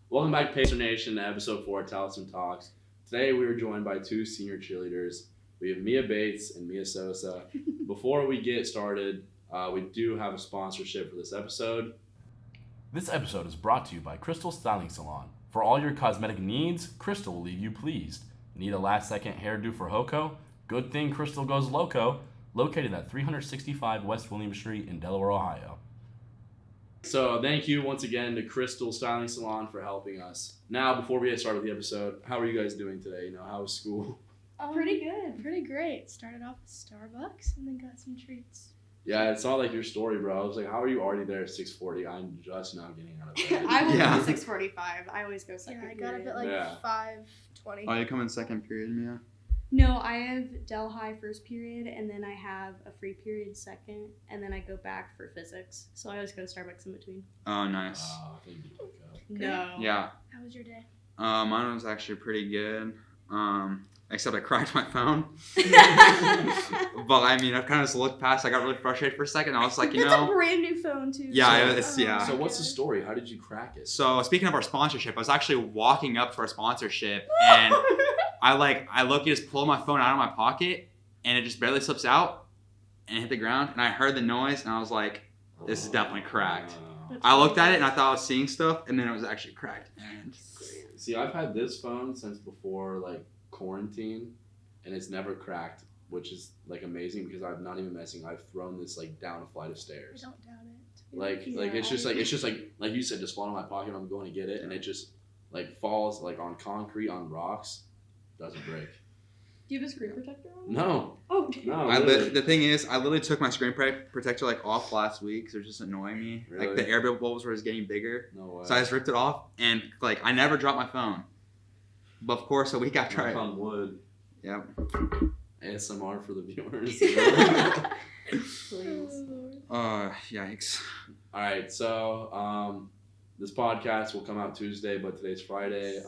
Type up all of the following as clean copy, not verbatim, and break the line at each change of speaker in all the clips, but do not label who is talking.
Welcome back, Pacer Nation, to episode 4 of Talisman Talks. Today we are joined by two senior cheerleaders. We have Mia Bates and Mia Sosa. Before we get started, we do have a sponsorship for this episode.
This episode is brought to you by Crystal Styling Salon. For all your cosmetic needs, Crystal will leave you pleased. Need a last-second hairdo for Hoko? Good thing Crystal goes loco. Located at 365 West William Street in Delaware, Ohio.
So thank you once again to Crystal Styling Salon for helping us. Now, before we get started with the episode, how are you guys doing today? How was school?
Pretty good. Pretty great. Started off with Starbucks and then got some treats.
Yeah, it's not like your story, bro. I was like, how are you already there at 6:40? I'm just now getting out of bed.
I woke up at 6:45. I always go second
I
period.
got up at like 5:20.
Oh, you come in second period, Mia?
No, I have Del High first period, and then I have a free period second, and then I go back for physics. So I always go to Starbucks in between.
Oh, nice.
I think you woke up.
No.
Yeah.
How was your day?
Mine was actually pretty good. Except I cracked my phone. But I mean, I kind of just looked past. I got really frustrated for a second. I was like,
It's a brand new phone too.
Yeah, it's yeah.
So what's the story? How did you crack it?
So speaking of our sponsorship, I was actually walking up to our sponsorship, and I look, just pull my phone out of my pocket, and it just barely slips out, and hit the ground, and I heard the noise, and I was like, this is definitely cracked. I looked at it, and I thought I was seeing stuff, and then it was actually cracked. And
See, I've had this phone since before quarantine, and it's never cracked, which is amazing because I'm not even messing. I've thrown this down a flight of
I
stairs.
don't doubt it.
It's just like you said, just fall in my pocket. I'm going to get it, and it just falls on concrete, on rocks, doesn't break.
Do you have a screen protector on?
No.
Oh.
No.
the thing is, I literally took my screen protector off last week because it was just annoying me.
Really?
The air bubbles were just getting bigger.
No way.
So I just ripped it off, and I never dropped my phone. But of course, a week after
Knock on wood.
Yep.
ASMR for the viewers.
Please.
Yikes.
All right, so this podcast will come out Tuesday, but today's Friday.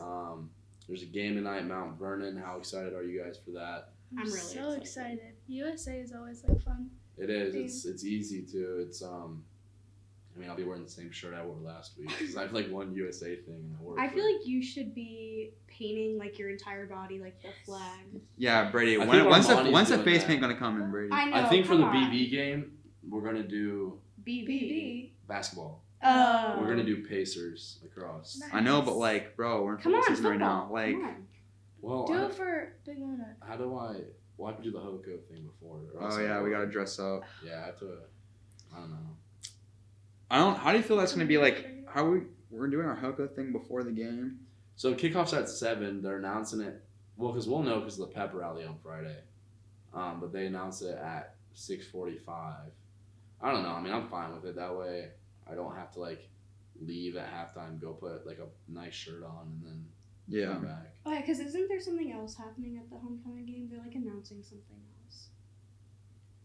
There's a game tonight, Mount Vernon. How excited are you guys for that?
I'm really
so
excited.
excited. USA is always fun.
It is. It's easy too. It's I'll be wearing the same shirt I wore last week because I have one USA thing and I wore.
I feel like you should be painting your entire body the flag.
Yeah, Brady.
I think
When's
Armani's
the
doing
face
that.
paint gonna come in, Brady?
I know.
I think for the
come on.
BB game, we're gonna do
BB.
basketball.
Oh.
We're gonna do Pacers lacrosse.
Nice.
I know, but bro, we're in
Come
football
on,
season
football.
right now.
Come on.
Well,
Do it for Big Luna.
how do I? Well, I have to do the Hoko thing before. or else
Oh yeah, we gotta dress up.
Yeah, I have to. I don't know.
How do you feel that's gonna be how we're doing our Hoko thing before the game?
So kickoff's at 7. They're announcing it. Well, because we'll know because of the pep rally on Friday. But they announced it at 6:45. I don't know. I mean, I'm fine with it. That way, I don't have to leave at halftime, go put a nice shirt on, and then come back.
Oh yeah, because isn't there something else happening at the homecoming game? They're announcing something else.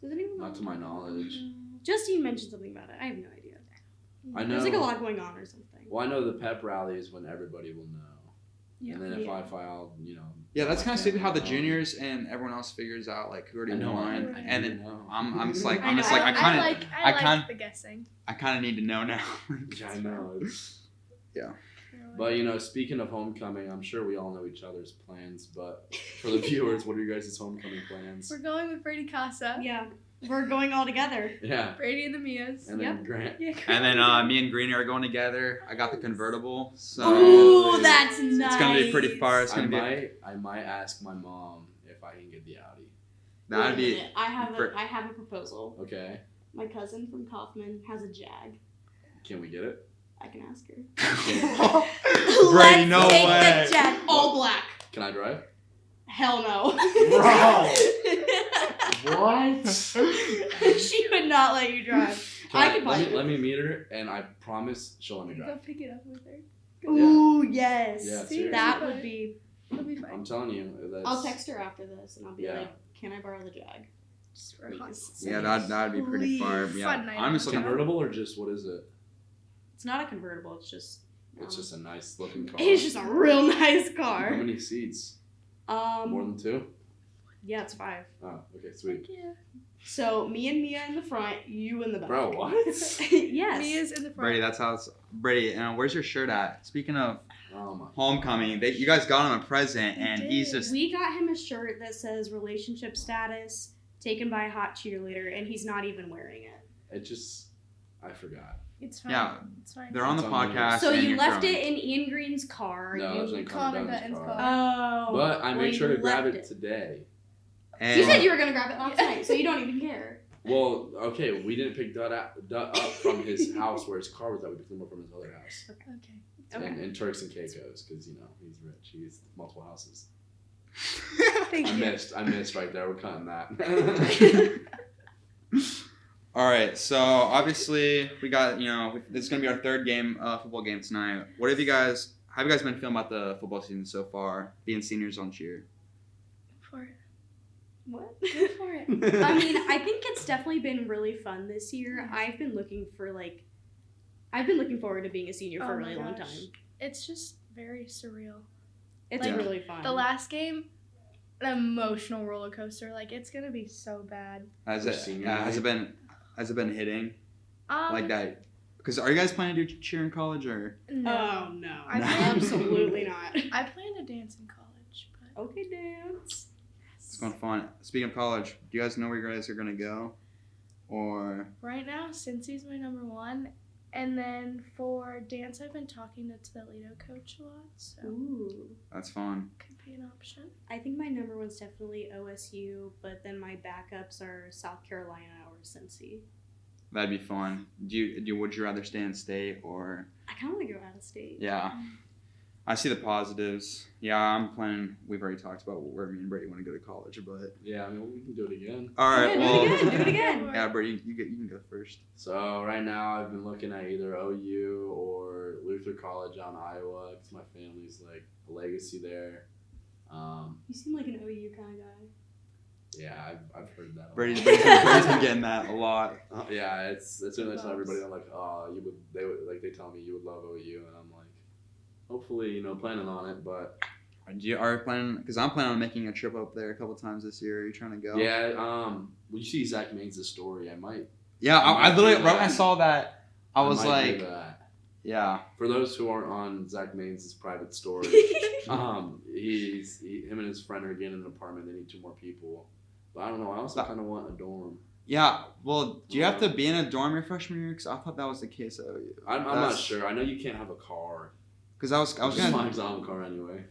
Does anyone know?
Not to my knowledge.
Justine mentioned something about it. I have no idea.
I know.
There's a lot going on or something.
Well, I know the pep rally is when everybody will know.
Yeah.
And then if
Yeah.
I file,
Yeah, that's kind of stupid how the
know.
juniors and everyone else figures out who already
I know.
won,
I
and then
know.
I'm just
I know.
I kind
I
of
like the guessing.
I kind of need to know now.
Yeah, I know.
Yeah.
But speaking of homecoming, I'm sure we all know each other's plans. But for the viewers, what are you guys' homecoming plans?
We're going with Brady Casa.
Yeah, we're going all together.
Yeah.
Brady and the Mias.
And then Grant.
Yeah.
And then me and Greeny are going together. I got the convertible, so
Ooh, that's nice.
it's gonna be pretty far. It's gonna
I might ask my mom if I can get the Audi.
That'd be.
I have a proposal.
Okay.
My cousin from Kaufman has a Jag.
Can we get it?
I can ask her.
Brady, no
Let's take
way.
the Jag all black.
Can I drive?
Hell no.
Bro. What?
She would not let you drive.
Let me meet her, and I promise she'll let me
Go
drive.
pick it up with her.
Ooh, yes.
Yeah,
See,
seriously.
That would be.
It'll be fine.
I'm telling you. That's,
I'll text her after this and I'll be
Yeah.
like, can I borrow the Jag?
Just for fun.
Yeah, that'd be pretty far.
Please.
Yeah,
Fun night
I'm just
out.
looking.
convertible or just what is it?
It's not a convertible, it's just.
It's just a nice looking car.
It's just a real nice
How
car.
many seats? More than 2?
Yeah, it's 5.
Oh, okay, sweet.
Yeah.
So me and Mia in the front, you in the back.
Bro, what?
Yes.
Mia's in the front.
Brady, that's how it's. Brady, where's your shirt at? Speaking of,
Oh my.
homecoming. You guys got him a present, and
We
he's
did.
just.
We got him a shirt that says relationship status taken by a hot cheerleader, and he's not even wearing it.
It just, I forgot.
It's fine.
Yeah,
It's fine.
They're on the
It's on
podcast.
So
and
you
you're
left
growing.
it in Ian Green's car.
No, it was in
Connor
Connor
Dutton's
Dutton's car.
car.
Oh.
But I
well,
made sure to
you
grab
left
it today.
And
You said you were gonna grab it last night, so you don't even care.
Well, okay, we didn't pick Dutt up from his house where his car was at. We picked him up from his other house.
Okay.
In Turks and Caicos, because, you know, he's rich. He has multiple houses.
Thank you.
I missed right there. We're cutting that.
All right, so obviously we got, this is gonna be our third football game tonight. How have you guys been feeling about the football season so far? Being seniors on cheer.
For it.
What?
Go for it.
I mean, I think it's definitely been really fun this year. I've been looking forward to being a senior for
Oh
a
my
really long
gosh.
time.
It's just very surreal.
It's
Like,
really fun.
The last game, an emotional roller coaster. Like, it's gonna be so bad.
Has
For
it
senior
has
night?
it been hitting like
Um,
that? Because are you guys planning to do cheer in college or?
No.
Oh no,
I
No.
absolutely not.
I plan to dance in college, but
Okay, dance.
It's going fun. Speaking of college, do you guys know where you guys are gonna go? Or
right now, Cincy's my number one. And then for dance, I've been talking to Toledo coach a lot, so
Ooh.
that's fun.
could be an option.
I think my number one's definitely OSU, but then my backups are South Carolina or Cincy.
That'd be fun. Would you rather stay in state or?
I kind of want to go out of state.
Yeah, I see the positives. Yeah, I'm planning. We've already talked about where me and Brady want to go to college, but
Yeah, I mean, we can do it again.
all right.
Yeah,
Well,
do it again.
yeah, Brady, you can go first.
So right now I've been looking at either OU or Luther College on Iowa because my family's like a legacy there.
You seem like an OU kind of guy.
Yeah, I've heard that.
Brady's been getting that a lot.
Yeah, it's pretty much everybody. I'm like, oh, they tell me you would love OU, and I'm like, hopefully, planning on it, but
Are you planning? Because I'm planning on making a trip up there a couple times this year. Are you trying to go?
yeah. When you see Zach Main's story, I might.
Yeah, I
might
literally
do
right when I
that.
saw that, I was
might do
like,
that.
yeah.
For those who aren't on Zach Main's private story, him and his friend are getting an apartment. They need 2 more people. But I don't know. I also kind of want a dorm.
Yeah, well, do you have to be in a dorm your freshman year? Because I thought that was the case at OU.
I'm not sure. I know you can't have a car.
Because I was
Which is my
gonna.
exam car anyway.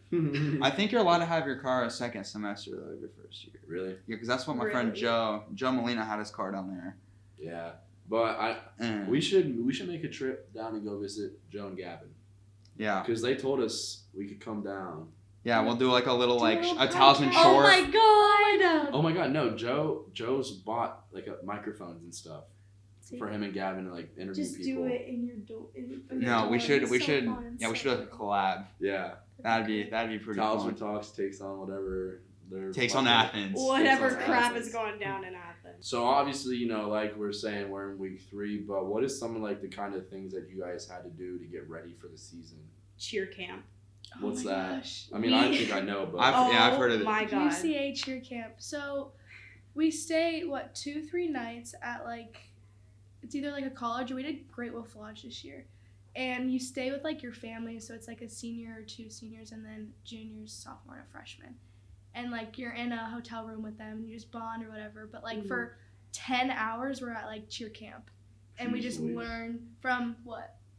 I think you're allowed to have your car a second semester though of your first year.
Really?
Yeah, because that's what my friend
Really?
Joe Molina had his car down there.
Yeah. But
And
we should make a trip down and go visit Joe and Gavin
yeah,
because they told us we could come down.
yeah, we'll do like a little
Do a little
a Talisman
podcast.
Oh
short.
my god!
Oh my God, no! Joe's bought like microphones and stuff
See?
for him and Gavin to like interview
Just
people.
do it in your dorm.
No, we should we should do a collab.
Yeah.
That'd be pretty
Talisman
fun.
Talks takes on whatever their
Takes on
podcast-
Athens.
Whatever
Takes on
crap
Athens.
is going down in Athens.
So obviously, like we're saying, we're in week 3, but what is some of like the kind of things that you guys had to do to get ready for the season?
Cheer camp.
Oh
What's
my
that?
gosh.
I mean, I think I know, but
I've heard of it.
Oh my god.
UCA cheer camp. So we stay 2-3 nights at it's either like a college or we did Great Wolf Lodge this year. And you stay with like your family, so it's like a senior or 2 seniors and then juniors, sophomore, and a freshman. And like you're in a hotel room with them and you just bond or whatever. But for 10 hours we're at like cheer camp. And we just
Jeez Louise.
learn from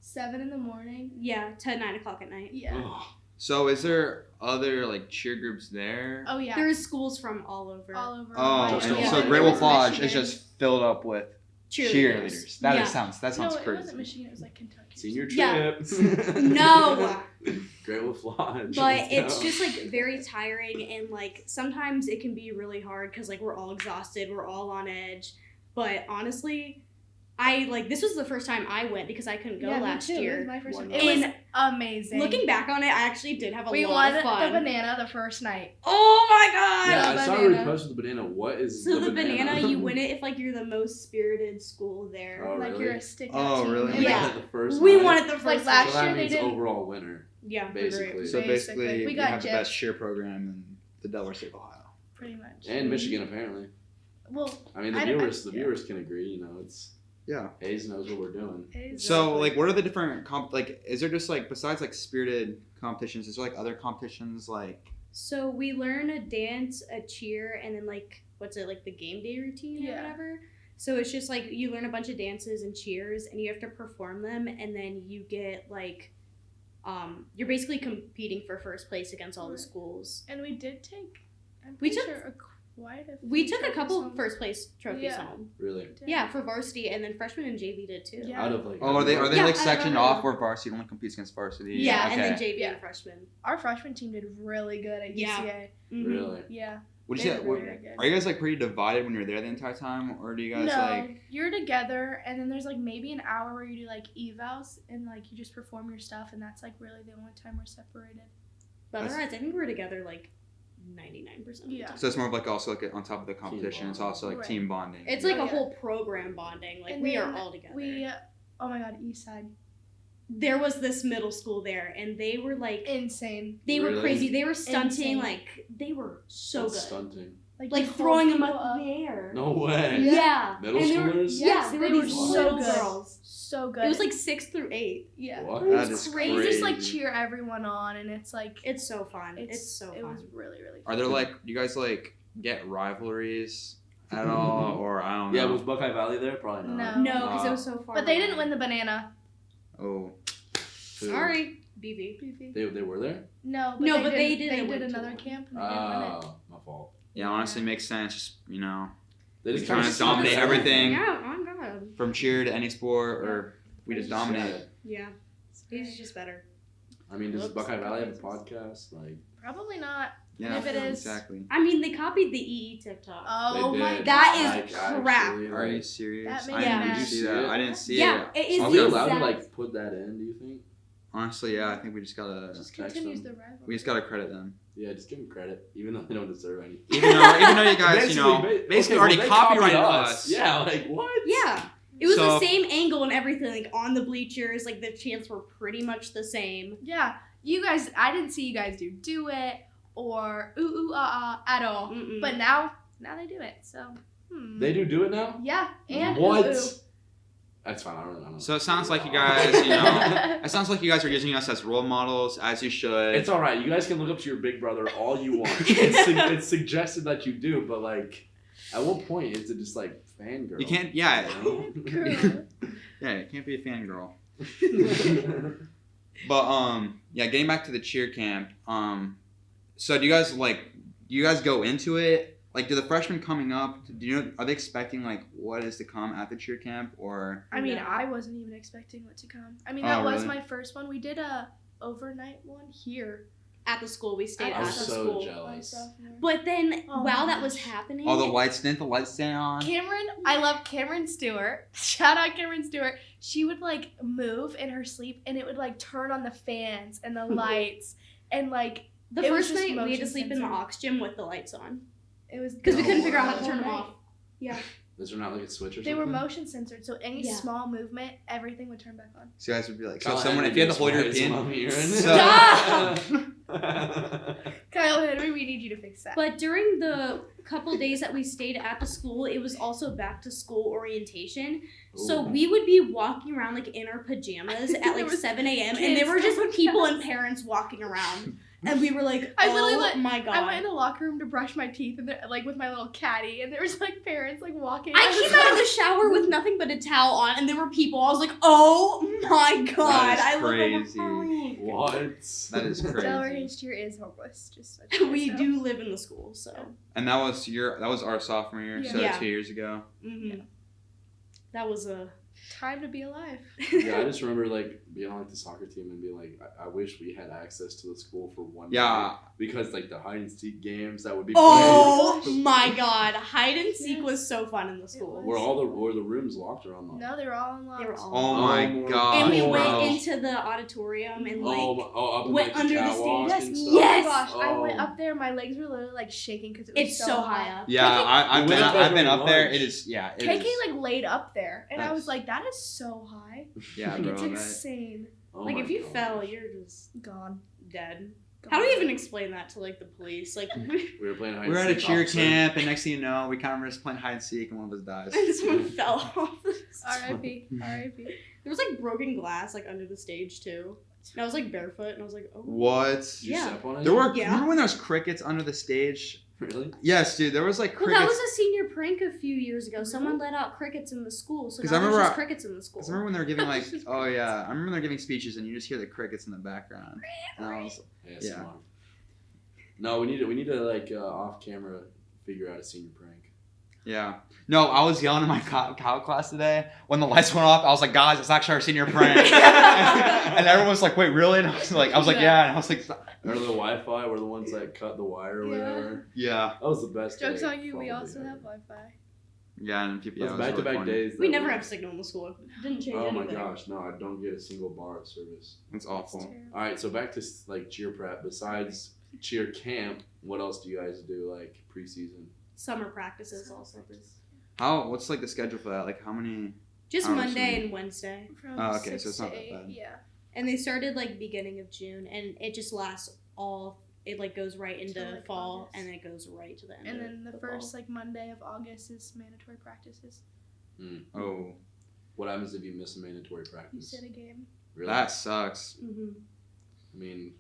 7 in the morning.
Yeah, to 9 o'clock at night.
Yeah.
Ugh.
So is there other like cheer groups there?
Oh yeah.
There's schools from all over.
all over.
Oh,
Just
and
yeah,
so
there
Great
was
Wolf Lodge is
Michigan.
just filled up with cheerleaders. That sounds
No, it
crazy.
wasn't Michigan. It was like Kentucky. or
Senior
Yeah.
trip.
No.
Great Wolf Lodge.
But
Let's
it's
go.
just like very tiring and like sometimes it can be really hard because like we're all exhausted, we're all on edge. But honestly, this was the first time I went because I couldn't go
Yeah, me
last
too. It
year.
was my first
Why
time.
not?
It was
And
amazing.
Looking back on it, I actually did have a
we
lot
won
of fun.
the banana the first night.
Oh my god!
Yeah, I
the
saw we
banana.
posted the banana. What is
So the banana, you win it if like you're the most spirited school there.
Oh,
Like
really?
you're a stick
Oh, really?
team.
Yeah.
The first
We
night?
won it the first
Like
time.
last
So that
year they
means
did.
overall winner.
Yeah,
Basically.
So
Basically.
basically,
We
you
got
have the
Jeff.
best cheer program in the Delaware State of Ohio.
Pretty much.
And Michigan apparently.
Well,
I mean,
I
the
don't-
viewers
yeah.
the viewers can agree. It's
Yeah.
Hayes knows what we're doing.
So, like, what are the different is there just, like, besides, like, spirited competitions, is there, like, other competitions, like...
So we learn a dance, a cheer, and then, like, what's it, like, the game day routine or whatever? So it's just, like, you learn a bunch of dances and cheers, and you have to perform them, and then you get, like, you're basically competing for first place against all the schools.
And we did take,
We took a couple
home.
first place trophies
Yeah.
home.
Really?
Yeah, for varsity, and then freshmen and JV did too.
Yeah.
Out of like.
Oh, are they
Yeah,
like
I
sectioned
remember.
off where varsity only competes against varsity?
Yeah,
okay.
and then JV
Yeah.
and freshman.
Our freshman team did really good at
Yeah.
UCA.
Mhm.
Really?
Yeah.
Would you
They
say,
were really good.
are you guys like pretty divided when you're there the entire time, or do you guys
No,
like?
you're together, and then there's like maybe an hour where you do like evals, and like you just perform your stuff, and that's like really the only time we're separated.
But
That's-
otherwise, I think we're together like 99% of the
Yeah.
time.
So it's more of like also like on top of the competition, it's also like
Right.
team bonding.
It's like
Oh,
a
yeah.
whole program bonding. Like
And
we are
then
all together.
Oh my God, East Side,
There was this middle school there, and they were like,
insane.
they were
Really?
crazy. They were stunting.
Insane.
Like they were so
What's
good.
stunting.
Like
you
throwing
hold
them
people
up in the air.
No way.
Yeah.
Middle
And they were-
schoolers?
Yeah,
Yes,
they
they
were
were
these
so
little
good.
girls.
So good.
It was like 6 through 8.
yeah.
What?
It was
That is
crazy. You just like
crazy.
cheer everyone on, and it's like
It's so fun. It's so
It
fun.
was really really.
Are there like, do you guys like get rivalries at all, or I don't
Yeah,
know?
was Buckeye Valley there? Probably not.
No.
No, because it was so far.
But they
away.
didn't win the banana.
Oh,
Sorry, BV.
Beefy.
They were there?
No,
No,
they
but they
did.
didn't
They
win
did
too
another
long.
camp. And they didn't win it.
Oh, my fault.
yeah, honestly, makes sense. Just
They
We
just
trying
kinda
to dominate
suck.
everything.
Yeah, oh god.
from cheer to any sport, or we just
Yeah.
dominate.
Yeah, he's just better.
I mean, does
Whoops.
Buckeye Valley have a podcast? Like,
Probably not.
Yeah,
If it is-
exactly.
I mean, they copied the EE TikTok.
Oh
they
my
did.
God.
That is crap.
actually,
Are you
like,
serious?
That made
I
me
didn't
mad.
see that. I didn't see
Yeah,
it.
it is
Are
the
we allowed to
exact-
like put that in? Do you think?
Honestly, yeah, I think we just gotta
Just
text
continues
them.
the rivalry.
we just gotta credit them.
Yeah, just give them credit, even though they don't deserve anything.
Even though you guys, basically already
they
copyrighted
copied
us.
Yeah, like what?
Yeah. It was
So-
the same angle and everything, like on the bleachers, like the chants were pretty much the same.
Yeah, you guys. I didn't see you guys do it or ooh at all.
Mm-mm.
But now they do it. So
They do it now.
yeah, and
What?
ooh.
That's fine. I don't know.
So it sounds like you guys, it sounds like you guys are using us as role models, as you should.
It's all right. You guys can look up to your big brother all you want. It's suggested that you do, but like, at what point is it just like fangirl?
You can't, yeah,
Girl.
yeah, it can't be a fangirl. But yeah, getting back to the cheer camp. So do you guys go into it? Like, do the freshmen coming up? Are they expecting like what is to come at the cheer camp, or?
I mean,
No.
I wasn't even expecting what to come. I mean,
Oh,
that was
really?
my first one. We did a overnight one here.
At the school, we stayed
I
I
at
was
the
so
school.
jealous.
my sophomore.
But then,
Oh
while
my
that was
gosh.
happening,
All the lights, didn't the lights stay on?
Cameron, I love Cameron Stewart. Shout out Cameron Stewart. She would like move in her sleep, and it would like turn on the fans and the lights, and like
the
it was
first
just
night we had to
motion
sleep in the
sensor.
aux gym with the lights on
it was
because we
Oh,
couldn't figure out
wow.
how to turn them
Right.
off. Yeah.
Is there not like a switch or
They
something?
were motion censored, so any
Yeah.
small movement, everything would turn back on.
So you guys would be like, so
Kyle
someone,
Henry
if you had the
just
whole
might
European,
as well be
So-
Kyle Henry, we need you to fix that.
But during the couple days that we stayed at the school, it was also back to school orientation. So
Ooh.
we would be walking around like in our pajamas at
There
like
was
7 a.m. and
kids
there were just
going
people and
past.
parents walking around. And we were like,
I
oh
literally went-
my god.
I went in the locker room to brush my teeth, and like with my little caddy, and there was like parents like walking.
I came out of the shower with nothing but a towel on, and there were people. I was like, "Oh my god!"
That is
I look
crazy.
like
What?
that is
Delaware
crazy.
H tier is homeless. Just so
a
you
we
know.
do live in the school, so
And that was our sophomore year, so
Yeah.
2 years ago.
mhm. That was a
Time to be alive.
Yeah, I just remember like being on like the soccer team and being like, I wish we had access to the school for one day.
Yeah,
Because like the hide and seek games that would be
oh
gosh.
my god! Hide and seek
Yes.
was so fun in the school.
was.
were the rooms locked or unlocked?
No, they were all unlocked.
They were all.
oh my
my
god.
And we
Oh,
went
wow.
into the auditorium and like
up in,
went
like,
under the
catwalk
stage.
and
Yes,
stuff?
yes. Oh my gosh, I
Oh.
went up there. My legs were literally like shaking because it was
it's so high up.
Yeah, I've been
went
up there.
lunch.
It is, yeah. It
KK
is,
like laid up there, and I was
That's-
like, "That is so high.
yeah,
Like
bro.
it's
that-
insane.
Oh
Like
my
if you
gosh.
fell, you're just
Gone.
dead.
Gone.
How do we even explain that to like the police? Like,
We were playing hide
we were
and
at a
seek,
cheer
officer.
camp, and next thing you know, we kind of were just playing hide and seek, and one of us dies.
and someone fell off.
All R.I.P. R.I.P.
There was like broken glass like under the stage too. And I was like barefoot and I was like, oh.
What?
Did you
Yeah.
step on it?
There were.
Yeah.
Remember when there was crickets under the stage?
Really?
Yes, dude. There was like
Well,
crickets.
that was a senior prank a few years ago. Someone let out crickets in the school, so
'Cause
now
I
there's
remember
just crickets in the school.
Cause I remember when they were giving like,
Just
oh yeah, I remember they're giving speeches and you just hear the crickets in the background. And I was,
Yeah.
Yeah.
Smart. No, we need to like off camera figure out a senior prank.
yeah. No, I was yelling in my cow class today when the lights went off. I was like, guys, it's actually our senior prank. And everyone was like, wait, really? And I was like, yeah. And I was like,
Or the Wi-Fi, were the ones that cut the wire or
Yeah.
whatever.
yeah,
That was the best.
Jokes
day,
on you, we
probably
also
ever.
have Wi-Fi.
yeah. And people, yeah,
Those
it was really
back-to-back
funny.
days.
We
that
never
were-
have signal in the school. Didn't change
Oh my
anything.
gosh, no! I don't get a single bar of service.
It's
It's
awful.
terrible.
All right, so back to like cheer prep. Besides cheer camp, what else do you guys do like preseason?
Summer practices also.
What's like the schedule for that? Like how many?
Just
Hours
Monday
a week?
and Wednesday.
From
Oh, okay,
6
so it's
to
not that
8,
bad.
Yeah.
And they started like beginning of June, and it just lasts it like goes right into
Till, like,
fall,
August.
and it goes right to the end.
And
of
then the
fall.
first like Monday of August is mandatory practices.
Oh,
What happens if you miss a mandatory
You
practice?
sit a game.
Really?
that sucks.
Mhm.
I mean,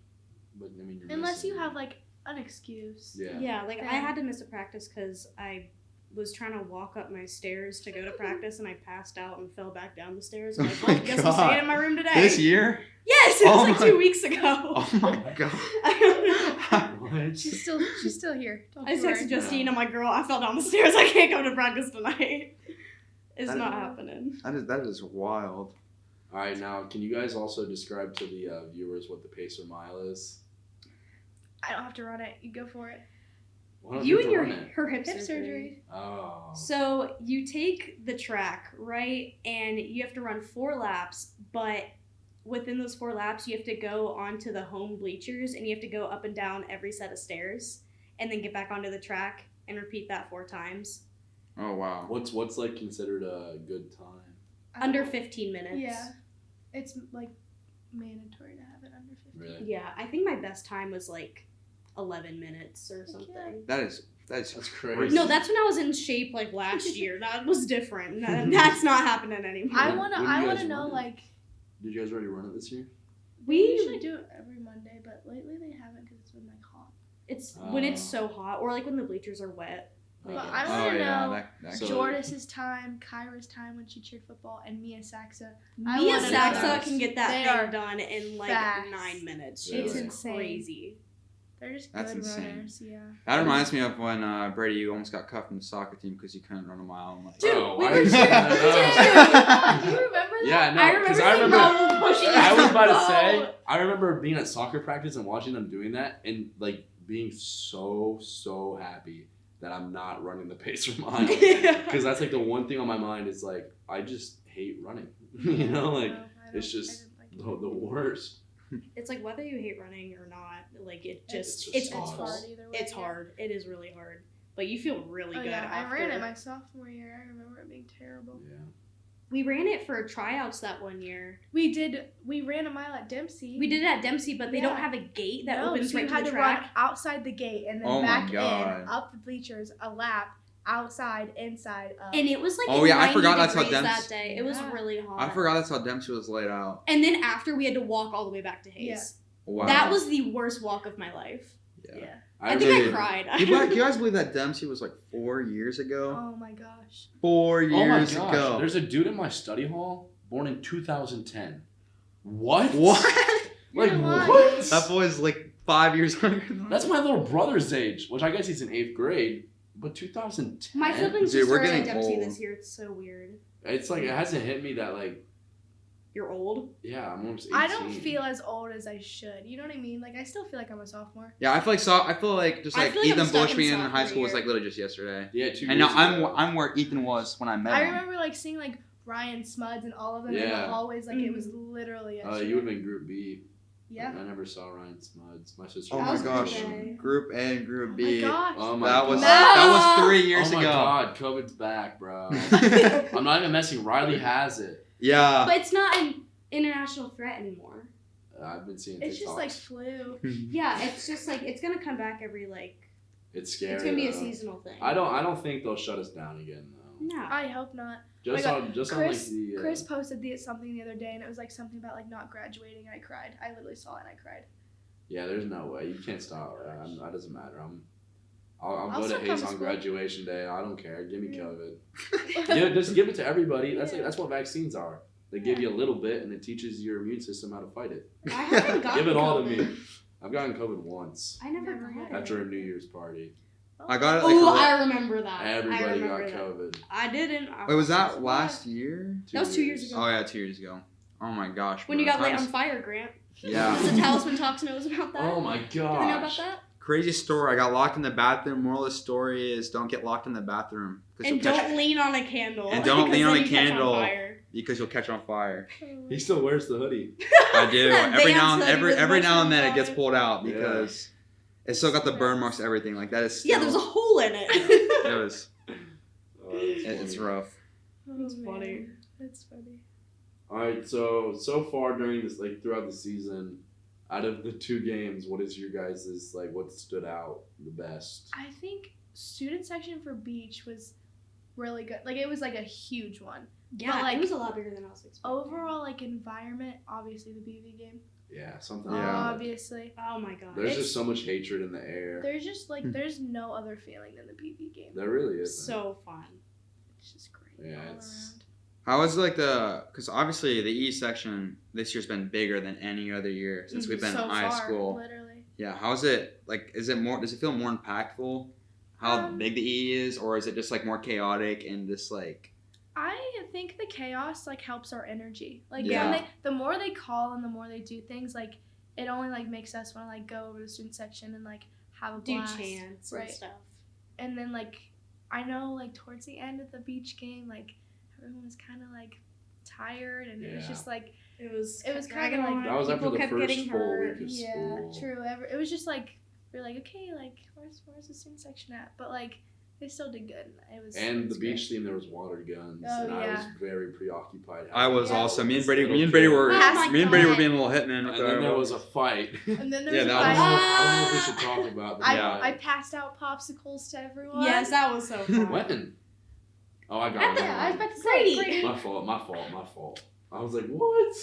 but I mean, you're
Unless you
missing-
have like an excuse.
Yeah.
Yeah, like I
Then-
had to miss a practice because I was trying to walk up my stairs to go to practice, and I passed out and fell back down the stairs. And I was
Oh my
like, guess I'm
God.
staying in my room today.
This year?
Yes, it was
Oh
like
my-
2 weeks ago.
Oh my god.
I don't know.
What?
She's still here. Don't
I
you worry.
texted Justine, I'm like, girl, I fell down the stairs. I can't come to practice tonight. It's
I
not
know.
happening.
That is wild.
All right, now can you guys also describe to the viewers what the Pacer Mile is?
I don't have to run it. You go for it.
Why don't
You
have
and
to
your
run it?
her hip
Hip
surgery.
surgery.
Oh.
So you take the track, right, and you have to run 4 laps, but within those 4 laps, you have to go onto the home bleachers, and you have to go up and down every set of stairs, and then get back onto the track and repeat that 4 times.
Oh wow.
What's like considered a good time?
Under 15 minutes.
Yeah. It's like mandatory to have it under 15.
Really?
Yeah, I think my best time was like 11 minutes or
Heck
something.
yeah.
That's
That's crazy.
No, that's when I was in shape like last year. That was different. That's not happening anymore.
I
When
wanna
do you guys
know
run it?
like
Did you guys already run it this year?
we usually do it every Monday, but lately they haven't because it's been like hot.
It's when it's
Oh.
so hot, or like when the bleachers are wet.
But
Okay.
I
oh
wanna
yeah,
know
that
So-
Jordis's time, Kyra's time when she cheered football, and Mia Saxa. I
Mia
wanna know
Saxa
those.
can get that
They
thing
are
done in like
fast.
9 minutes.
Really?
It's
It's insane.
crazy.
They're just
That's
good
insane.
runners. Yeah.
That reminds me of when Brady, you almost got cut from the soccer team because you couldn't run a mile. I'm like,
Dude,
Oh,
we
why
were
did you
cheering.
say that?
Do you remember that?
Yeah, no,
I remember
because I
seeing
remember.
Mom pushing
I was about to
No.
say, I remember being at soccer practice and watching them doing that, and like being so happy that I'm not running the Pacer Mile, because that's like the one thing on my mind is like I just hate running. You know, like
No, I
it's
don't- I
just
didn't like
the worst.
It's like whether you hate running or not, like it just
It's
it's
just
awful.
hard either way,
It's
yeah.
hard. It is really hard. But you feel really
Oh
good
yeah,
after.
I ran it my sophomore year. I remember it being terrible.
Yeah.
We ran it for tryouts that one year.
We ran a mile at Dempsey.
We did it at Dempsey, but they don't
Yeah.
have a gate that
no,
opens
so
right
you
to
had
the
to
track.
run outside the gate and then
Oh my
back
God.
in, up the bleachers, a lap, outside, inside, up.
And it was like
Oh, yeah, I
90
forgot that's how
degrees
Dempsey-
that day. It was
Yeah.
really hot.
I forgot that's how Dempsey was laid out.
And then after we had to walk all the way back to Hayes.
Wow.
That was the worst walk of my life.
yeah.
I think
really-
I cried.
Do you guys believe that Dempsey was like 4 years ago?
Oh my gosh.
4
Oh my
years
gosh!
ago.
There's a dude in my study hall born in 2010. What?
What?
Like
You're lying.
what?
That boy's like 5 years younger than
That's my little brother's age, which I guess he's in 8th grade. But 2010.
My siblings
Dude,
just
we're
started at
getting
Dempsey
old.
this year. It's so weird.
It's like it hasn't hit me that like
You're old.
yeah I'm almost 18.
I don't feel as old as I should. You know what I mean? Like I still feel like I'm a sophomore.
Yeah, I feel like just
I
like
feel like I'm
Ethan
stuck
Bush
in
being in
sophomore
high school was
year.
like literally just yesterday.
Yeah, 2
And
years
now
ago.
I'm where Ethan was when I met
I
him.
remember like seeing like Ryan Smuds and all of them in the
Yeah.
hallways. Like it was literally yesterday.
You would have been Group B.
Yeah.
I never saw Ryan Smuds. My sister.
Oh
That
my
was
gosh,
Group A.
Group A and Group
Oh
B.
my gosh.
Oh my
That was
God.
that was 3 years
Oh my
ago.
God, COVID's back, bro. I'm not even messing. Riley has it.
Yeah.
But it's not an international threat anymore.
I've been seeing
It's just like
TikToks.
flu.
Yeah, it's just like it's gonna come back every like
It's scary.
it's gonna be a
though.
seasonal thing.
I don't think they'll shut us down again though.
No.
I hope not.
Just
my
on
God,
just
Chris,
on like the.
Chris posted something the other day, and it was like something about like not graduating. I cried. I literally saw it and I cried.
Yeah, there's no way you can't stop. That doesn't matter. I'll
I'll
go to
still come
Hayes
to
on
school.
graduation day. I don't care. Give me
Yeah.
COVID. Yeah, just give it to everybody. That's
Yeah.
that's what vaccines are. They give you a little bit, and it teaches your immune system how to fight it.
I haven't gotten
Give it all
COVID.
to me. I've gotten COVID once
I never
Never
got
got
it.
after a New Year's party.
I got it like
Oh, I remember that.
Everybody
I
got
remember that.
COVID.
I didn't.
Wait, was that last year?
That was 2 years ago.
Oh yeah, 2 years ago. Oh my gosh.
When
bro.
you got lit
Times-
on fire, Grant.
Yeah.
The Talisman Talks knows about that.
Oh my
Do they know about
gosh.
that?
Crazy story. I got locked in the bathroom. Moral of the story is don't get locked in the bathroom. 'Cause
And
you'll
don't
catch-
lean on a candle.
And don't
because
lean on
then
a
you catch
candle.
fire.
because you'll catch on fire.
He still wears the hoodie.
I do.
That
every
Vans
now and
hoodie with
every now and then it
mushrooms
gets
on
pulled out
Yeah.
because it's still got the burn marks, everything. Like that is. Still,
Yeah, there's a hole in it.
It was.
Oh, that's
It's
funny.
rough.
That's funny.
That's funny.
All right, so far during this, like throughout the season, out of the 2 games, what is your guys' like what stood out the best?
I think student section for beach was really good. Like it was like a huge one.
Yeah,
But, like,
it was a lot bigger than I was expecting.
Overall, like environment, obviously the BV game.
Yeah, something.
Yeah.
Like that.
Obviously.
Oh my god.
There's
It's-
just so much hatred in the air.
There's just like there's no other feeling than the BV game.
There really is.
So fun.
It's just great
Yeah,
all
it's-
around.
How was like because obviously the E section this year's been bigger than any other year since we've been
so
in high
far,
school.
Literally.
Yeah, how's it like? Is it more? Does it feel more impactful? How big the E is, or is it just like more chaotic and just like?
I think the chaos like helps our energy. Like
Yeah.
when the more they call and the more they do things, like it only like makes us want to like go over to the student section and like have a
Do
blast.
chants
Right.
and stuff.
And then like I know like towards the end of the beach game, like everyone was kind of like tired and it was
Yeah.
just like
It was
kinda
dragging
like-
on.
That was after
People
the
kept
first
getting
full
hurt.
week of
yeah,
school.
true. It was just like we're like okay, like where's the student section at? But like they still did good. It was
And
it was
the beach
great.
theme, there was water guns,
Oh,
and I was
yeah.
very preoccupied.
I was
Yeah.
also me and
Little
Brady were
Oh my
me and Brady were
God.
being a little hitmen
And
with
then there
our.
was a fight.
And then there
Yeah,
was a
that
fight.
I don't know if we should talk about the
I
fight.
passed out popsicles to everyone.
Yes, that was so fun.
When? Oh, I got
Yeah,
it.
I was about to say
Brady.
Brady.
My fault. I was like, what?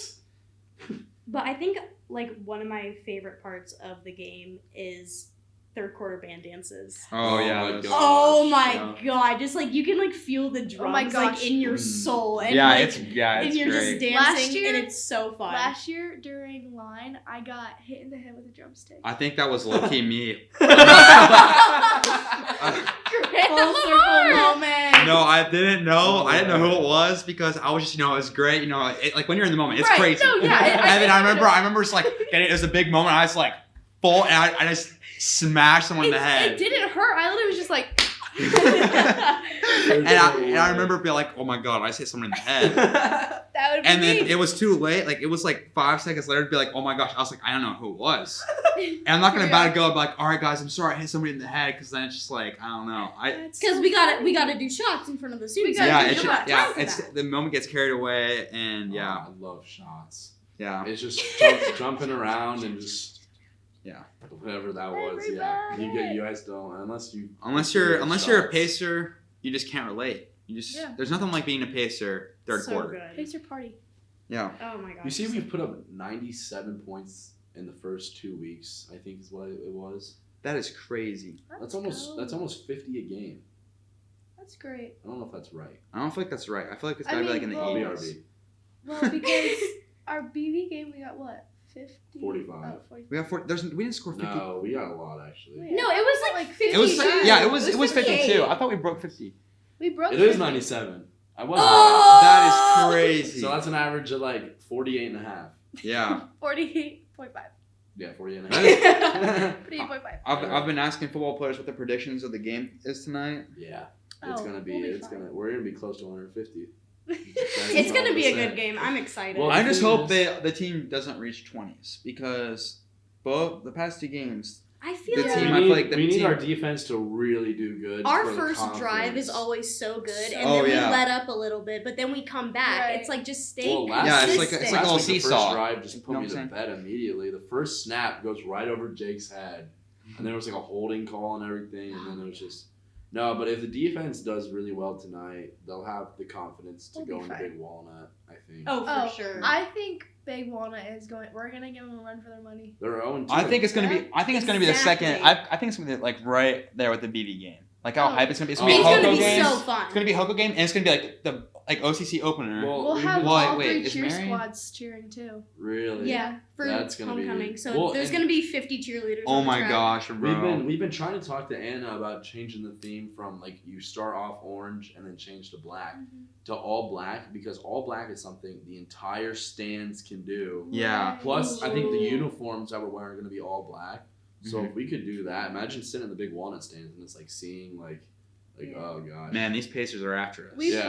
But I think like one of my favorite parts of the game is third quarter band dances.
Oh yeah.
my
that was-
God.
Oh my
yeah.
god! Just like you can like feel the drums
my
like
gosh.
in your
Mm.
soul, and
Yeah,
like,
it's
and
it's
you're
great.
just
Last
dancing,
year-
and it's so fun.
Last year during line, I got hit in the head with a drumstick.
I think that was low key me.
Full circle moment.
No, I didn't know. I didn't know who it was because I was just, it was great. Like when you're in the moment, it's
Right,
crazy.
no, yeah,
And then I remember just like, it was a big moment. I was like, full, and I just smashed someone in the
It
head.
didn't hurt. I literally was just like.
And I remember being like, oh my god, I just hit someone in the head.
That would be
And then
me.
it was too late. Like it was like 5 seconds later to be like, oh my gosh. I was like, I don't know who it was. And I'm not gonna about to go and be like, all right guys, I'm sorry I hit somebody in the head, because then it's just like, I don't know.
Because we gotta do shots in front of the students.
gotta
Yeah,
do
it's
shots.
yeah,
Time for
it's
that.
the moment gets carried away, and yeah,
Oh, I love shots.
yeah.
It's just jumping around and just
Yeah.
whatever that was. Yeah, you guys don't unless
Unless you're a
shots.
pacer, you just can't relate.
Yeah.
There's nothing like being a pacer third
So
quarter.
good.
Pacer party.
Yeah.
Oh my god.
You see, we've put up 97 points in the first 2 weeks. I think is what it was.
That is crazy.
That's almost 50 a game.
That's great.
I don't know if that's right.
I don't feel like that's right. I feel like it's
I
gotta be
mean,
like in the
well-
80s.
BRB.
Well, because our BV game we got what 50.
45.
Oh, 45.
We got 40. We didn't score 50.
No, we got a lot actually.
Wait.
No, it was like
Like
50.
It was yeah. It was
58.
52. I thought we broke 50.
We broke.
It is
50.
97. I was
Oh!
That is crazy.
So that's an average of like 48 and a half.
Yeah.
48.5.
Yeah, 48 and a half.
48.5.
I've been asking football players what the predictions of the game is tonight.
Yeah. It's
Oh,
gonna be.
we'll be fine.
We're gonna be close to 150.
It's gonna be a good game. I'm excited.
Well,
I
the
just
thing
hope
is-
the team doesn't reach 20s, because both the past 2 games,
I feel
the
like
team,
we
I
need,
feel like the
we need
team-
our defense to really do good.
our
for the
first drive
conference.
is always so good, and
Oh,
then we
yeah.
let up a little bit, but then we come back.
Right.
It's like just stay
Well, last-
Yeah,
consistent.
it's like a
Last
little
week, the
seesaw.
first drive just
You
put
know
me
what I'm
to
saying?
bed immediately. The first snap goes right over Jake's head, and there was like a holding call and everything, and then it was just No, but if the defense does really well tonight, they'll have the confidence to
They'll
go
be
into
fine.
Big Walnut, I think.
Oh, for sure.
I think Big Walnut is going. We're gonna give them a run for their money.
They're 0-2.
I think it's gonna be. I think it's gonna be the second.
Exactly.
I think it's gonna be like right there with the BB game. Like how
Oh.
hype it's gonna be. It's
Oh.
gonna be
It's
a
gonna
Hoko
be
game.
so fun.
It's gonna be a Hoko game, and it's gonna be like the OCC opener.
Well,
We'll
we've
have
been-
all
wait,
three
is
cheer
Marion-
squads cheering too.
Really?
Yeah, for
That's gonna be-
homecoming. So
Well,
there's
and-
gonna be 50 cheerleaders.
Oh
on the
my
track.
gosh, bro.
We've been trying to talk to Anna about changing the theme from like you start off orange and then change to black to all black, because all black is something the entire stands can do.
Yeah.
Plus, I think the
Ooh.
uniforms that we're wearing are gonna be all black. So
Mhm.
if we could do that, imagine sitting in the Big Walnut stands and it's like seeing like oh gosh.
Man, these Pacers are after us.
We
Yeah.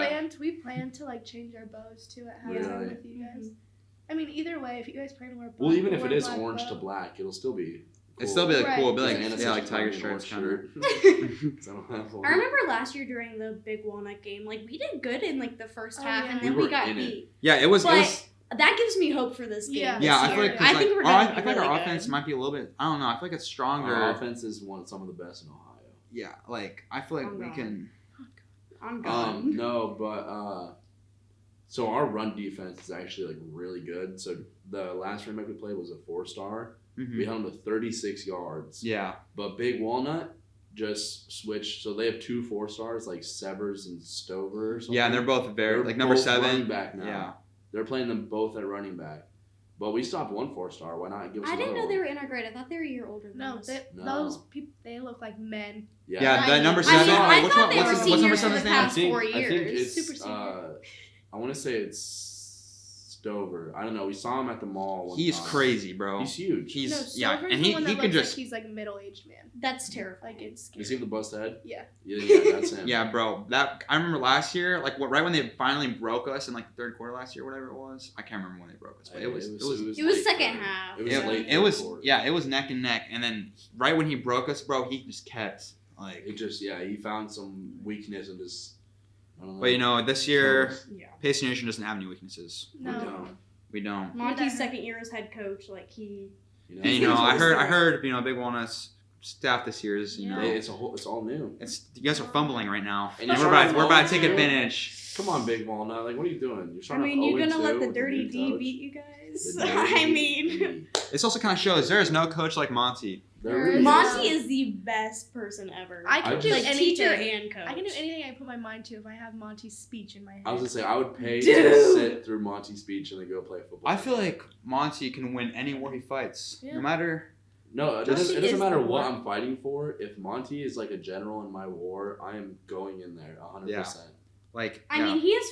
planned to like change our bows too at halftime
Really?
with you guys. I mean, either way, if you guys plan to wear black,
Well, even if
wear
it is
black
orange
bow.
to black, it'll still be. Cool.
It'd still be like
Right.
cool. It'd be like
Because Anna's
yeah,
such
like
a
tiger
fucking
stripes
orange
kind of.
shirt. 'Cause I don't have one.
I remember last year during the Big Walnut game, like we did good in like the first
Oh,
half,
yeah.
and
We
then
were
we got
in it.
beat.
Yeah, it was.
But that gives me hope for this game.
Yeah.
this
Yeah, I
year.
feel like
I think we're gonna
I
be
feel like
really
our
good.
offense might be a little bit. I don't know. I feel like it's stronger.
Our offense is some of the best in Ohio.
Yeah, like I feel like
On
we
God.
can.
On God.
No, but so our run defense is actually like really good. So the last running back we played was a 4-star.
Mhm.
We held him to 36 yards.
Yeah.
But Big Walnut just switched. So they have 2 4-stars like Severs and Stover or something.
Yeah, and they're both very
They're
like number
both
7.
running back now.
Yeah.
They're playing them both at running back. But we stopped 1 4-star. Why not give us
I didn't
another
know
one?
they were in our grade. I thought they were a year older than
No,
us.
No.
those people, they look like men.
Yeah,
Right.
that number
I
7.
mean, I
which
thought
one,
they
what's,
were
what's number
seniors
7's
for the
name?
past 4
I think
years.
it's
Super senior.
I want to say it's Stover. I don't know. We saw him at the mall one
He's
time.
crazy, bro.
He's huge.
He's
No,
yeah,
Silver's
and
the one that
he can
looks
just
like he's like middle-aged man.
That's terrifying.
Like it's
You
scary.
see him the bust head?
Yeah.
Yeah, that's him.
yeah, bro. That I remember last year, like right when they finally broke us in like the third quarter last year, whatever it was. I can't remember when they broke us, but it was
It was
late
second
third.
half.
It was
it,
late
it was
third quarter.
yeah, it was neck and neck, and then right when he broke us, bro, he just kept like.
It just he found some weakness and just I don't know.
But you know, this year,
Yeah.
Pacer Nation doesn't have any weaknesses.
We
No.
don't.
We don't.
Monty's second year as head coach, like he.
And you know, I heard, you know, Big Walnut's staff this year is, you know,
It's all new.
it's you guys are fumbling right now,
And
and
you're
we're about to take
trying to-
advantage.
Come on, Big Walnut. Like, what are you doing? You're
I
starting
mean,
off
you're gonna
0-2
let the
with
dirty
new
D
coach.
beat you guys.
The dirty
I mean,
D.
This also kind of shows there is no coach like Monty.
There really is.
Monty is the best person ever.
I can
I
do
just-
like
anything.
teacher and coach.
I can do anything I put my mind to if I have Monty's speech in my head.
I was gonna say I would pay to
Dude.
sit through Monty's speech and then go play football.
I feel like Monty can win any war he fights,
Yeah.
no matter.
No, it
Monty
doesn't
is
matter
the
what
one.
I'm fighting for. If Monty is like a general in my war, I am going in there 100%.
Like,
I
yeah.
mean, he has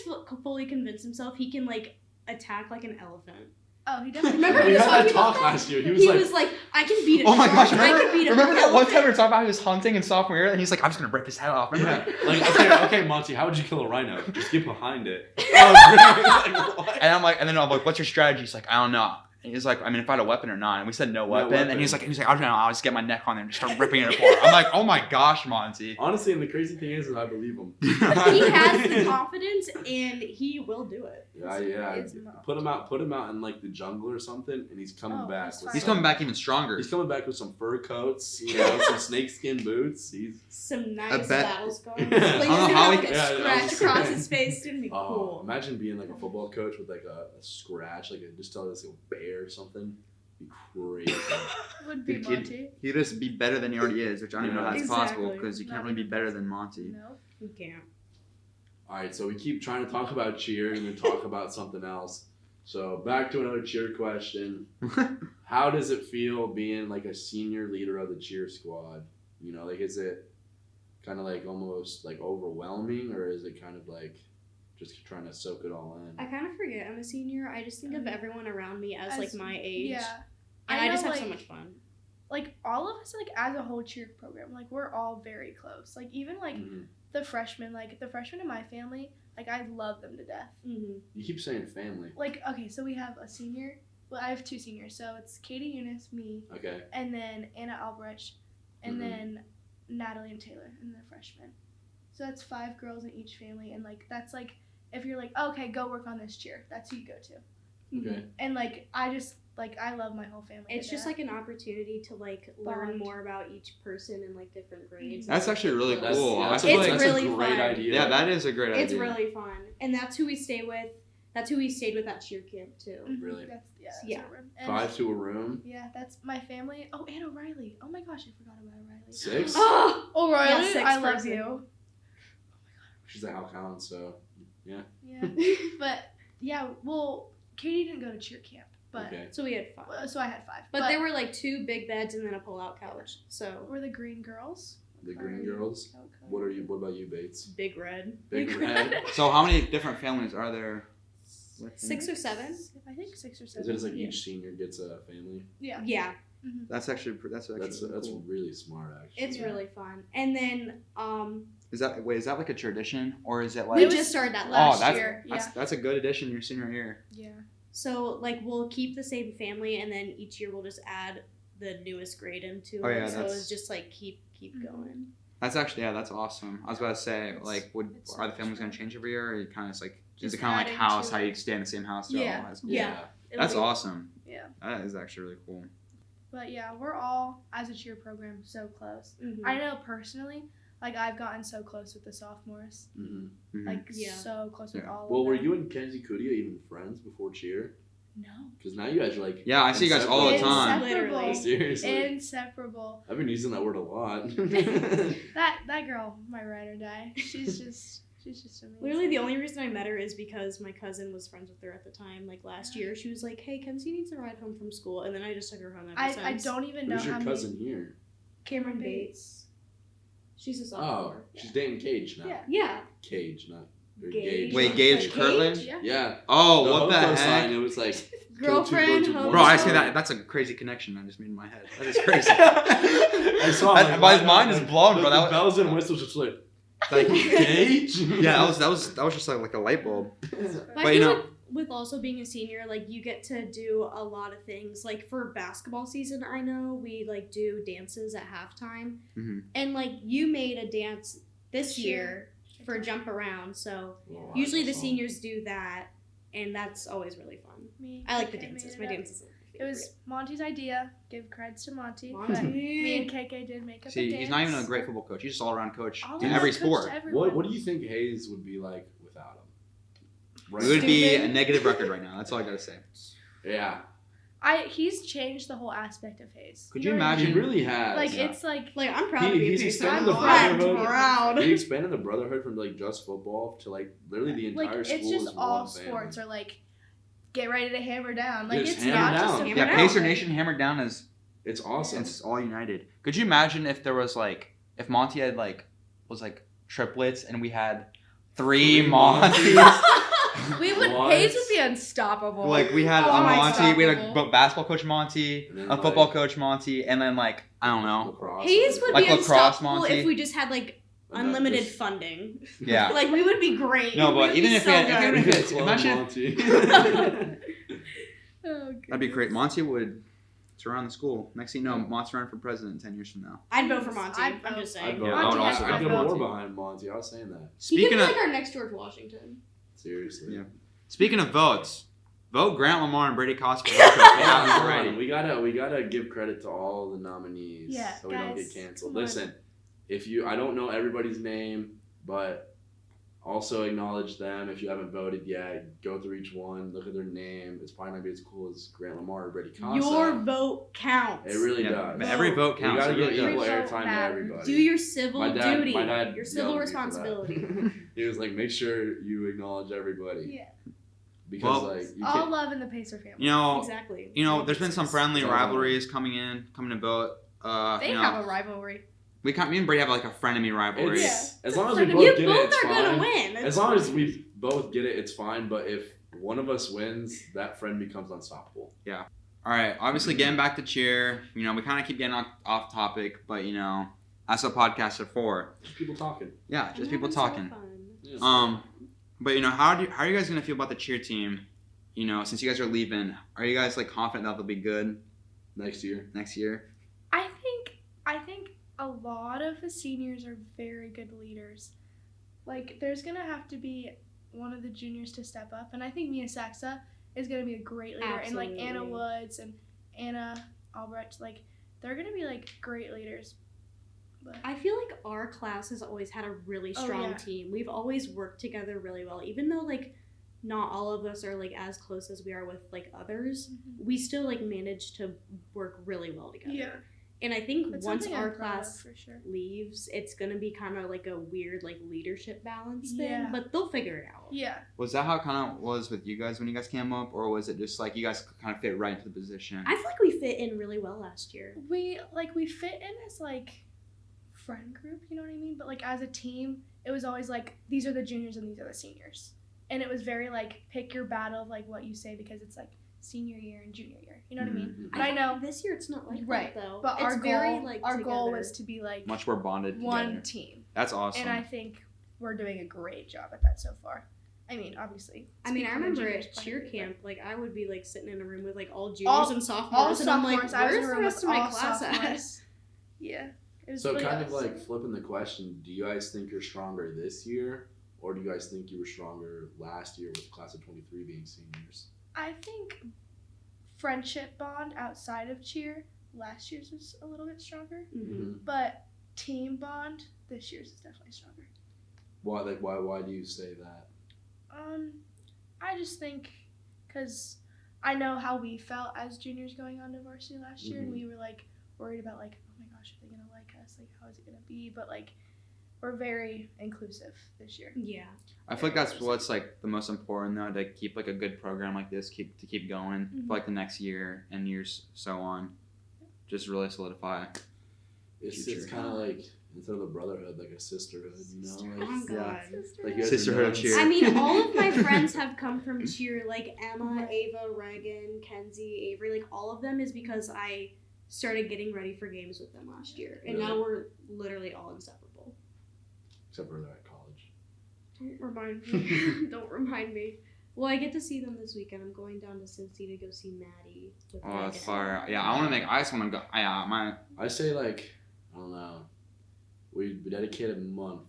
fully convinced himself he can like attack like an elephant.
Oh, he definitely.
Remember
can.
We
he was
had that
talking about
talk
that?
last year. He
He
was like,
I can beat a
Oh my
shark.
gosh!
I can beat
Remember
an
that one time we
elephant."
were talking about he was hunting in sophomore year, and he's like, "I'm just gonna rip his head off." Remember
yeah.
that?
Like, okay, Monty, how would you kill a rhino? Just get behind it. Like, what?
And I'm like, and then I'm like, "What's your strategy?" He's like, "I don't know." And he's like, "I mean, if I had a weapon or not." And we said no weapon.
weapon.
And he's like, "I don't know. I'll just get my neck on there and just start ripping it apart." I'm like, "Oh my gosh, Monty."
Honestly, and the crazy thing is that I believe him.
He has the confidence and he will do it.
Yeah.
It's not.
Put him out in like the jungle or something, and he's coming
Oh,
back.
he's
with
He's
fine.
coming back even stronger.
He's coming back with some fur coats, you know, some snakeskin boots. He's
Some nice
bet-
battle scars.
I
Like,
don't
he's
know
gonna
how
have
he-
like a
yeah, I was
scratch
just
across
saying.
his face. It's gonna be cool.
Imagine being like a football coach with like a scratch, like just tell us a bear or something. Be crazy.
Would be
Good kid.
Monty.
He'd just be better than he already is, which I don't even know how that's possible
Exactly.
because you can't
Not
really be
even
better than Monty.
No.
You can't.
All right, so we keep trying to talk about cheer and then talk about something else. So back to another cheer question. How does it feel being like a senior leader of the cheer squad? You know, like is it kind of like almost like overwhelming, or is it kind of like just trying to soak it all in?
I kind of forget I'm a senior. I just think of everyone around me as like my age.
Yeah.
And I
know,
just have so
like-
much fun.
Like all of us, like as a whole cheer program, like we're all very close. Like even like
Mhm.
the freshmen in my family, like I love them to death.
Mm-hmm.
You keep saying family.
Like okay, so we have a senior. Well, I have 2 seniors, so it's Katie Eunice, me,
Okay.
and then Anna Albrecht, and
Mhm.
then Natalie and Taylor, and the freshmen. So that's 5 girls in each family, and like that's like if you're like okay, go work on this cheer, that's who you go to.
Okay.
And like I just Like, I love my whole family.
It's
to
just
death.
like an opportunity to like learn
Bond.
more about each person in like different grades.
That's actually really
That's,
cool.
yeah,
I
that's,
feel
It's
like,
that's
really
a great
fun.
idea.
yeah, that is a great idea.
It's really fun, and that's who we stay with. That's who we stayed with at cheer camp too.
Mhm,
Really?
That's, that's
Yeah.
our room. And
5 to a room.
Yeah, that's my family. Oh, and O'Reilly. Oh my gosh, I forgot about O'Reilly.
6.
Oh,
O'Reilly,
Yeah, 6
I love
person.
you.
She's a hound, so
Yeah, but yeah, well, Katie didn't go to cheer camp, but
okay.
so we had 5.
so I had 5.
But there were like 2 big beds and then a pull-out couch. So
We're the green girls.
The green girls.
Okay.
What about you, Bates?
big red.
Big red.
So how many different families are there?
6 or 7.
I think 6 or 7.
Is it just like each senior gets a family?
Yeah.
Yeah,
That's actually
That's
cool.
really smart, actually.
it's really fun. And then
Is that like a tradition or is it
we
like?
just started that
Oh,
last
that's
year.
that's a good addition your senior year.
Yeah.
So like we'll keep the same family, and then each year we'll just add the newest grade into
Oh,
it.
yeah,
So
that's-
it's just like keep
Mhm.
going.
That's actually that's awesome. I was about to say
It's-
like
it's
are the
so
families gonna
fun.
change every year? Or you kind of just like is
Just
it kind of like
adding
house
to
how
it.
you stay in the same house throughout
Yeah.
all high school?
Yeah. It'll
That's
be-
awesome.
Yeah.
That is actually really cool.
But yeah, we're all, as a cheer program, so close.
Mhm.
I know personally, like, I've gotten so close with the sophomores.
Mm-hmm.
Mhm.
Like,
Yeah.
so close with
Yeah.
all
Well,
of
were
them.
you and Kenzie Kudia even friends before cheer?
No.
Because now you guys are like.
Yeah, I see you guys all the time.
Literally.
Seriously.
Inseparable.
I've been using that word a lot.
That girl, my ride or die. She's just amazing.
Literally, the only reason I met her is because my cousin was friends with her at the time. Like last year, she was like, "Hey, Kenzie needs a ride home from school," and then I just took her home ever
I
since.
don't even know
Who's your
how
cousin here?
Cameron Bates. She's a
Oh,
sophomore.
she's dating Cage now.
Yeah.
Yeah.
Cage, not. Or
Gage.
Gage.
Wait, Gage
Like
Kirtland?
Gage?
Yeah.
Yeah.
Oh,
The
what the
Hoko sign,
heck?
it was like.
Girlfriend,
Kill two birds with
homo.
one
Bro, I
stone.
see that. That's a crazy connection I just made in my head. That is crazy.
I saw.
That- my mind is blown, bro.
The
That was
bells and whistles just like.
like
Gage.
yeah, that was just like a light bulb.
But
But
I
you
feel
know-
like with also being a senior, like you get to do a lot of things. Like for basketball season, I know we like do dances at halftime,
Mhm.
and like you made a dance this
Sure.
year for jump around. So
Well,
usually the
that's
seniors do that, and that's always really fun.
Me.
I like the
KK
dances.
made
My
it up.
dances.
It was Monty's idea. Give creds to Monty.
Monty.
But me and KK did make up a
See,
dance.
he's not even a great football coach. He's just all around coach
All
in
around
every
coach
sport.
to everyone.
What do you think Hayes would be like without him?
We would be
Stupid.
a negative record right now. That's all I gotta say.
Yeah.
He's changed the whole aspect of Hayes.
Could you
know what I
He
imagine?
really has.
Like
Yeah.
it's like
Like I'm proud to be a
He's
Pacer.
expanded
I'm
the
proud.
brotherhood.
Proud.
He expanded the brotherhood from like just football to like literally the entire
like
school.
it's just
is
all
one family.
sports are like get ready to hammer down. Like
Just
it's
hammer
not
down.
just a
Hammer
Yeah,
down.
Pacer Nation hammered down is
It's awesome.
it's all united. Could you imagine if there was like if Monty had like was like triplets and we had three
Three
Monties?
We would
What?
Hayes would be unstoppable.
Like we had
Oh
a
my
Monty, we had
unstoppable.
a basketball coach Monty,
And then,
a football
like,
coach Monty, and then like I don't know.
lacrosse.
Hayes would
Like
be
lacrosse,
unstoppable
Monty.
if we just had like
And then
unlimited
just-
funding.
Yeah.
Like we would be great.
No, but
We'd
even
be
if
so
we had-
good.
even if we had-
Club
imagine-
Monty.
Oh,
That'd be great. Monty would surround the school. Next thing you know, Monty's running for president 10 years from now.
I'd vote for Monty.
I'd
I'm
vote-
just
I'd
saying.
go,
Yeah,
I would
Monty
also
has
I'd
my
go
vote.
more behind Monty. I was saying that.
He could
Speaking
be
of
like our next George Washington.
Seriously.
Yeah. speaking of votes, vote Grant Lamar and Brady Cox for head coach. They haven't already.
We gotta give credit to all the nominees
Yeah,
so we don't
guys,
get canceled.
come on.
Listen, if you I don't know everybody's name, but also acknowledge them. If you haven't voted yet, go through each one, look at their name. It's probably not gonna be as cool as Grant Lamar or Brady Cox.
Your vote counts.
It really
Yeah,
does.
but every vote
We
counts.
gotta
It
give
really
equal
is.
Every vote
airtime to
matters.
everybody.
Do your civil
my dad
duty.
yelled
Your
at
civil
me for
responsibility.
that. He was like, make sure you acknowledge everybody.
Yeah.
Because
Well,
like you
All
can't,
love in the Pacer family.
You know,
Exactly.
there's been some friendly
Yeah.
rivalries coming to vote.
They
you know,
have a rivalry.
me and Brady have like a frenemy rivalry.
it's,
Yeah.
as long as we
You
both
You
get it,
both
it's
are
fine.
gonna win.
As long as we both get it, it's fine. But if one of us wins, that friend becomes unstoppable.
All right, obviously getting back to cheer, we kind of keep getting off topic, but that's what podcasts are for.
Just people talking.
Yeah, just people
I'm having so
talking.
fun.
But how are you guys gonna feel about the cheer team? Since you guys are leaving, are you guys like confident that they'll be good
Next year.
next year?
I think a lot of the seniors are very good leaders. Like, there's gonna have to be one of the juniors to step up, and I think Mia Saxa is going to be a great leader.
Absolutely.
And, like, Anna Woods and Anna Albrecht, like, they're going to be, like, great leaders. But
I feel like our class has always had a really strong team. We've always worked together really well. Even though, like, not all of us are, like, as close as we are with, like, others, we still, like, manage to work really well together.
Yeah.
And I think
That's
once
something
our
I'm proud of,
class
for sure.
leaves, it's going to be kind of like a weird, like, leadership balance thing.
Yeah.
But they'll figure it out.
Yeah.
Was that how it kind of was with you guys when you guys came up, or was it just like you guys kind of fit right into the position?
I feel like we fit in really well last year.
We fit in as, like, friend group, you know what I mean? But, like, as a team, it was always, like, these are the juniors and these are the seniors. And it was very, like, pick your battle of, like, what you say because it's, like, senior year and junior year. You know what I mean? But I know.
This year it's not like
Right.
that, though.
But
it's
our
very,
goal,
like,
our goal
together.
was to be, like,
Much more bonded
one
together.
team.
That's awesome.
And I think we're doing a great job at that so far. I mean, obviously.
I mean, I
speaking for the
remember
juniors
at
plenty,
cheer
but-
camp, like, I would be, like, sitting in a room with, like, all juniors
All-
and sophomores.
All
and I'm like,
sophomores. I was in
where's
a
the
room
rest
with
of my
all
class at?
sophomores. Yeah. It was
So
really
kind of
awesome.
like flipping the question, do you guys think you're stronger this year, or do you guys think you were stronger last year with class of 23 being seniors?
I think friendship bond outside of cheer, last year's was a little bit stronger.
Mm-hmm.
But team bond, this year's is definitely stronger.
Why do you say that?
I just think because I know how we felt as juniors going on to varsity last year, and we were like worried about like, oh my gosh, are they gonna like us? Like, how is it gonna be? But like, we're very inclusive this year.
Yeah.
I feel like that's what's like the most important though, to keep like a good program like this, keep going for like the next year and years so on. Just really solidify.
It's
Future.
kind of like instead of a brotherhood, like a sisterhood, you know?
Oh my God.
Like you guys are
Sisterhood of
nuns.
cheer.
I mean, all of my friends have come from cheer, like Emma, Ava, Reagan, Kenzie, Avery, like all of them is because I started getting ready for games with them last year. And now we're literally all inseparable.
Except for they're at college.
Don't remind me. Don't remind me. Well, I get to see them this weekend. I'm going down to Cincy to go see Maddie. With
Oh, that's
Megan.
fire. Yeah, I just want to go.
I say like, I don't know, we dedicate a month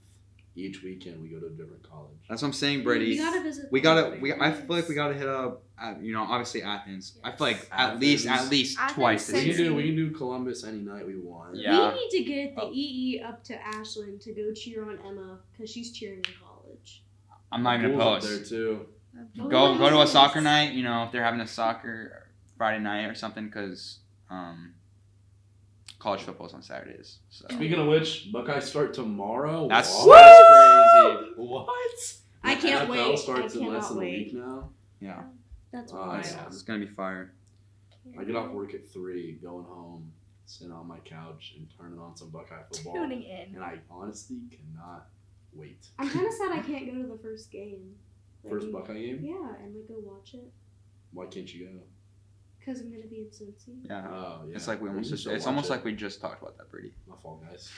each weekend. We go to a different college.
That's what I'm saying, Brady.
We gotta visit.
I feel like we gotta hit up, obviously Athens. I feel like at least
Athens,
twice this
Cincy.
year.
We can do Columbus any night we want.
Yeah.
We need to get the EE up to Ashland to go cheer on Emma because she's cheering in college.
I'm not even
Bulls up
opposed.
there too.
Go to a
nice.
soccer night. If they're having a soccer Friday night or something, because college football's on Saturdays. So
Speaking of which, Buckeyes start tomorrow.
that's
What?
crazy.
What?
I can't
NFL
wait.
starts
I
in less
cannot
than a
wait.
week now.
Yeah,
That's
Oh,
wild.
yeah.
it's gonna be fire.
I get off work at 3, going home, sitting on my couch, and turning on some Buckeye football.
Tuning in.
And I honestly cannot wait.
I'm kind of sad I can't go to the first game.
First Buckeye game?
Yeah, and like go watch it
Why can't you go?
because I'm gonna be in Cincy.
Yeah.
Oh, yeah.
It's like we
You
almost
can
just.
still
It's
watch
almost
it.
like we just talked about that, Brady.
My fault, guys.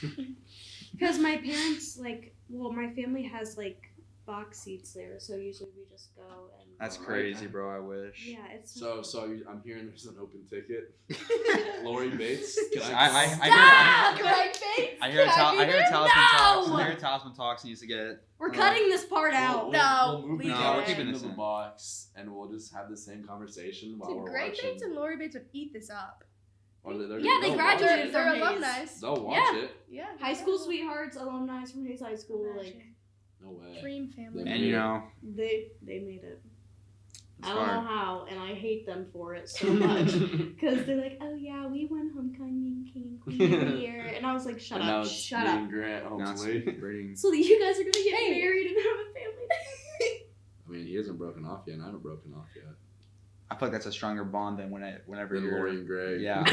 Because my parents my family has like box seats there, so usually we just go and.
That's
Alright.
crazy, bro. I wish.
Yeah, it's.
I'm hearing there's an open ticket. Lori Bates. Can
I
go?
Greg Bates.
I hear Talisman Talks.
No!
I hear Talisman Talks needs to get it.
We're cutting this part out.
No,
we'll move
leave
the
it
couch
in. We're keeping
into
this
the
in.
box, and we'll just have the same conversation while
Dude,
we're
Greg
watching.
Bates and Lori Bates would eat this up.
Or
Yeah, they
they'll
graduated
watch
They're
from Hayes.
alumni.
it. They'll watch
Yeah.
it.
Yeah.
High school sweethearts, alumni from Hayes High School, like
No way.
Dream family.
They
And
they made it.
It's
I don't
hard.
know how, and I hate them for it so much because they're like, "Oh yeah, we won homecoming king queen of the year," and I was like, "Shut
And now
up,
it's
shut
me
up."
and Grant,
Now it's
hopefully.
Brady.
So that you guys are gonna get married and have a family.
I mean, he hasn't broken off yet, and I haven't broken off yet.
I feel like that's a stronger bond than whenever
Than
you're.
Lori and Greg.
Yeah.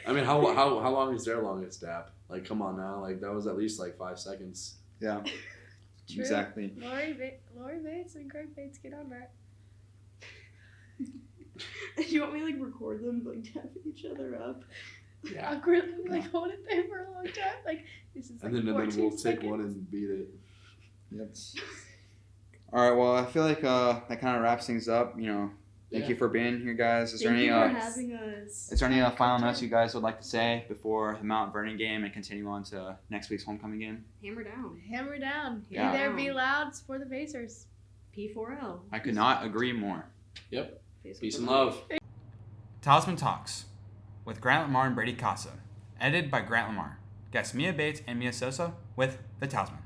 I mean, how long is their longest dap? Like, come on now. Like, that was at least like 5 seconds.
Yeah.
True.
Exactly.
Lori Bates and Greg Bates, get on that.
Do you want me to like record them like tapping each other up?
Yeah.
Awkwardly, like hold it there for a long time. Like this is like
And then
14
we'll take
seconds.
one and beat it.
Yep. All right. Well, I feel like that kind of wraps things up. Thank you for being here, guys. Is there
Thank
any
you for having us.
is there any final notes you guys would like to say before the Mount Vernon game and continue on to next week's homecoming game?
Hammer down.
Hammer down.
Yeah.
Be there, be loud for the Pacers.
P4L.
I could not agree more.
Yep.
Facebook
Peace and
Live.
love.
Talisman Talks with Grant Lamar and Brady Casa. Edited by Grant Lamar. Guests Mia Bates and Mia Sosa with The Talisman.